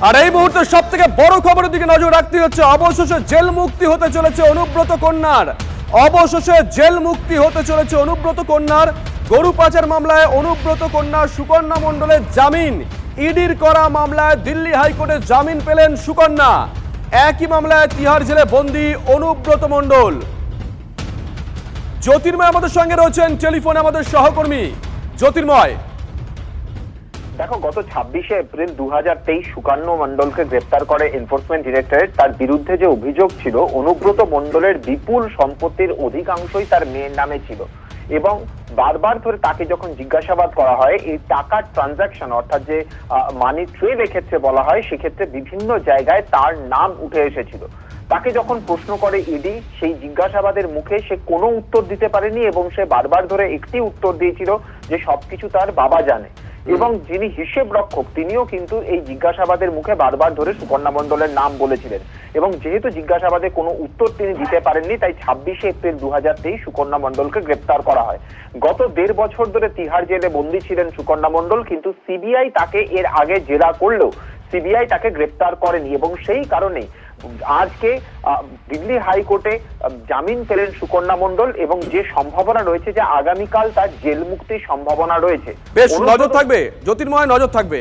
আর এই মুহূর্তে সব থেকে বড় খবরের দিকে নজর রাখতে হচ্ছে। অবশেষে জেল মুক্তি হতে চলেছে অনুব্রত কন্যার। অবশেষে জেল মুক্তি হতে চলেছে অনুব্রত কন্যার। গরু পাচার মামলায় অনুব্রত কন্যা সুকন্যা মণ্ডলের জামিন। ইডির করা মামলায় দিল্লি হাইকোর্টে জামিন পেলেন সুকন্যা। একই মামলায় তিহার জেলে বন্দী অনুব্রত মণ্ডল। জ্যোতির্ময় আমাদের সঙ্গে রয়েছেন টেলিফোনে, আমাদের সহকর্মী জ্যোতির্ময়। দেখো, গত 26শে এপ্রিল 2023 সুকন্যা মণ্ডলকে গ্রেপ্তার করে এনফোর্সমেন্ট ডিরেক্টরেট। তার বিরুদ্ধে যে অভিযোগ ছিল, অনুব্রত মণ্ডলের বিপুল সম্পত্তির অধিকাংশই তার মেয়ের নামে ছিল এবং বারবার ধরে তাকে যখন জিজ্ঞাসাবাদ করা হয় এই টাকার ট্রানজাকশন অর্থাৎ যে মানি ট্রেডের ক্ষেত্রে বলা হয়, সেক্ষেত্রে বিভিন্ন জায়গায় তার নাম উঠে এসেছিল। তাকে যখন প্রশ্ন করে ইডি, সেই জিজ্ঞাসাবাদের মুখে সে কোনো উত্তর দিতে পারেনি এবং সে বারবার ধরে একটি উত্তর দিয়েছিল যে সবকিছু তার বাবা জানে। এবং যিনি হিসেব রক্ষক তিনিও কিন্তু এই জিজ্ঞাসাবাদের মুখে বারবার ধরে সুকন্যা মণ্ডলের নাম বলেছিলেন এবং যেহেতু জিজ্ঞাসাবাদে কোনো উত্তর তিনি দিতে পারেননি, তাই 26শে এপ্রিল 2023 সুকন্যা মণ্ডলকে গ্রেপ্তার করা হয়। গত 1.5 বছর ধরে তিহার জেলে বন্দী ছিলেন সুকন্যা মণ্ডল, কিন্তু সিবিআই তাকে এর আগে জেরা করলেও সিবিআই তাকে গ্রেপ্তার করেনি এবং সেই কারণেই আজকে দিল্লি হাইকোর্টে জামিন পেলেন সুকন্যা মণ্ডল এবং যে সম্ভাবনা রয়েছে যে আগামীকাল তার জেল মুক্তির সম্ভাবনা রয়েছে। বেশ নজর থাকবে জ্যোতির্ময়, নজর থাকবে।